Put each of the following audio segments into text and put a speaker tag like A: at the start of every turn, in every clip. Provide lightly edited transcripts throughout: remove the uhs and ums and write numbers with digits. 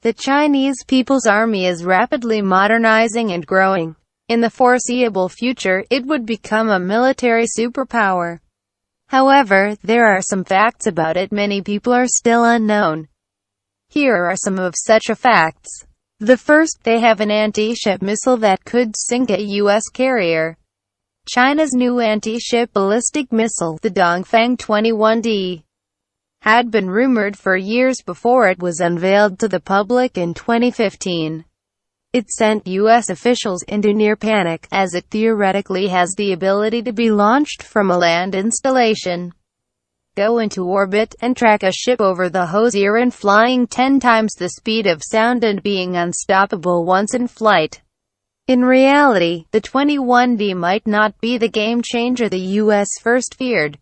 A: The Chinese People's Army is rapidly modernizing and growing. In the foreseeable future, it would become a military superpower. However, there are some facts about it many people are still unknown. Here are some of such facts. The first, they have an anti-ship missile that could sink a U.S. carrier. China's new anti-ship ballistic missile, the Dongfang 21D, had been rumored for years before it was unveiled to the public in 2015. It sent U.S. officials into near panic, as it theoretically has the ability to be launched from a land installation, go into orbit, and track a ship over the horizon, flying 10 times the speed of sound and being unstoppable once in flight. In reality, the 21D might not be the game-changer the U.S. first feared.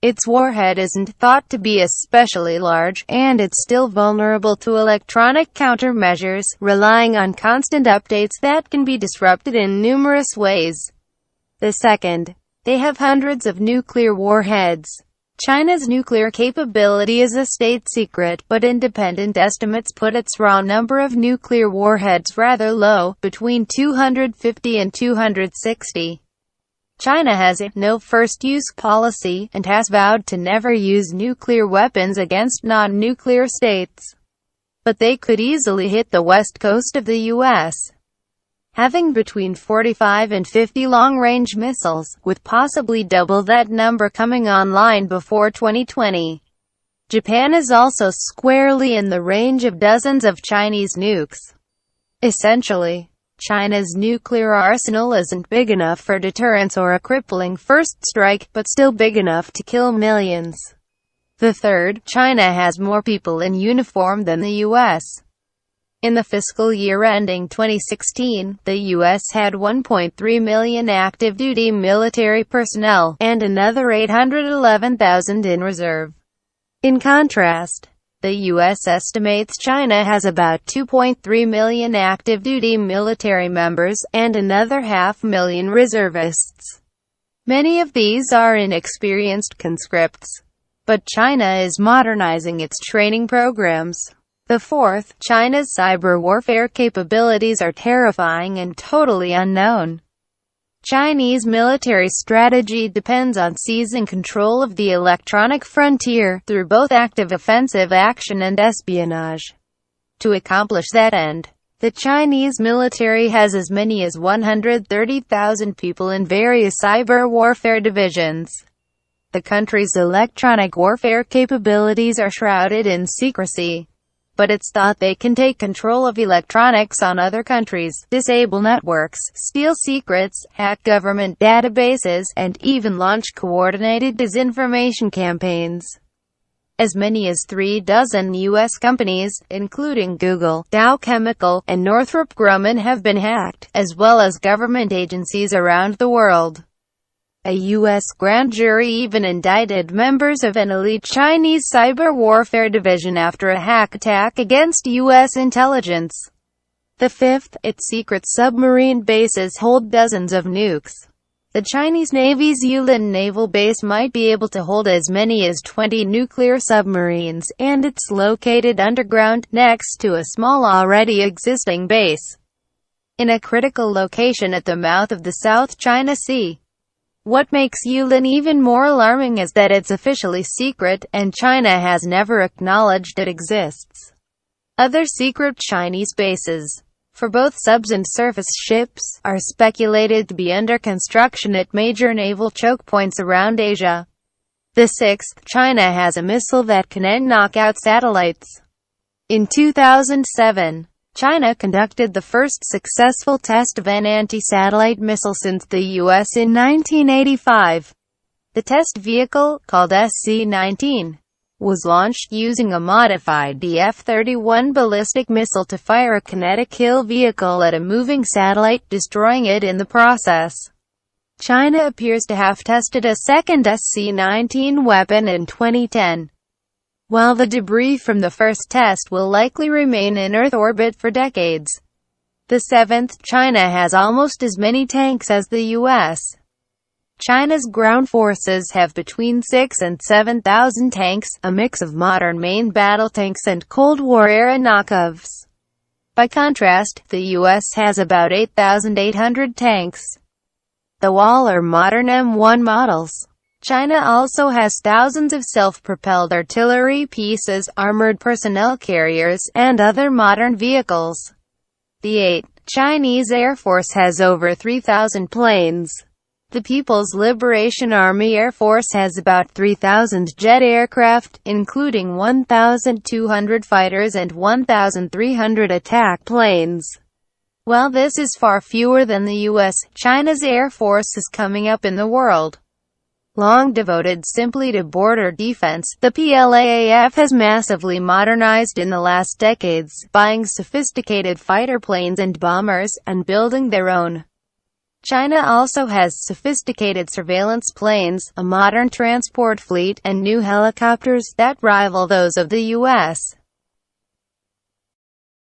A: Its warhead isn't thought to be especially large, and it's still vulnerable to electronic countermeasures, relying on constant updates that can be disrupted in numerous ways. The second, they have hundreds of nuclear warheads. China's nuclear capability is a state secret, but independent estimates put its raw number of nuclear warheads rather low, between 250 and 260. China has a no first-use policy, and has vowed to never use nuclear weapons against non-nuclear states. But they could easily hit the west coast of the U.S., having between 45 and 50 long-range missiles, with possibly double that number coming online before 2020. Japan is also squarely in the range of dozens of Chinese nukes. Essentially, China's nuclear arsenal isn't big enough for deterrence or a crippling first strike, but still big enough to kill millions. The third, China has more people in uniform than the U.S. In the fiscal year ending 2016, the U.S. had 1.3 million active-duty military personnel, and another 811,000 in reserve. In contrast, the U.S. estimates China has about 2.3 million active-duty military members, and another 500,000 reservists. Many of these are inexperienced conscripts. But China is modernizing its training programs. The fourth, China's cyber warfare capabilities are terrifying and totally unknown. Chinese military strategy depends on seizing control of the electronic frontier, through both active offensive action and espionage. To accomplish that end, the Chinese military has as many as 130,000 people in various cyber warfare divisions. The country's electronic warfare capabilities are shrouded in secrecy, but it's thought they can take control of electronics on other countries, disable networks, steal secrets, hack government databases, and even launch coordinated disinformation campaigns. As many as 36 U.S. companies, including Google, Dow Chemical, and Northrop Grumman, have been hacked, as well as government agencies around the world. A U.S. grand jury even indicted members of an elite Chinese cyber warfare division after a hack attack against U.S. intelligence. The fifth, its secret submarine bases hold dozens of nukes. The Chinese Navy's Yulin naval base might be able to hold as many as 20 nuclear submarines, and it's located underground, next to a small already existing base, in a critical location at the mouth of the South China Sea. What makes Yulin even more alarming is that it's officially secret, and China has never acknowledged it exists. Other secret Chinese bases, for both subs and surface ships, are speculated to be under construction at major naval choke points around Asia. The sixth, China has a missile that can knock out satellites. In 2007, China conducted the first successful test of an anti-satellite missile since the U.S. in 1985. The test vehicle, called SC-19, was launched using a modified F-31 ballistic missile to fire a kinetic kill vehicle at a moving satellite, destroying it in the process. China appears to have tested a second SC-19 weapon in 2010. While the debris from the first test will likely remain in Earth orbit for decades. The seventh, China has almost as many tanks as the U.S. China's ground forces have between 6 and 7,000 tanks, a mix of modern main battle tanks and Cold War-era knockoffs. By contrast, the U.S. has about 8,800 tanks. Though all are modern M1 models. China also has thousands of self-propelled artillery pieces, armored personnel carriers, and other modern vehicles. The 8th Chinese Air Force has over 3,000 planes. The People's Liberation Army Air Force has about 3,000 jet aircraft, including 1,200 fighters and 1,300 attack planes. While this is far fewer than the U.S., China's Air Force is coming up in the world. Long devoted simply to border defense, the PLAAF has massively modernized in the last decades, buying sophisticated fighter planes and bombers, and building their own. China also has sophisticated surveillance planes, a modern transport fleet, and new helicopters that rival those of the U.S.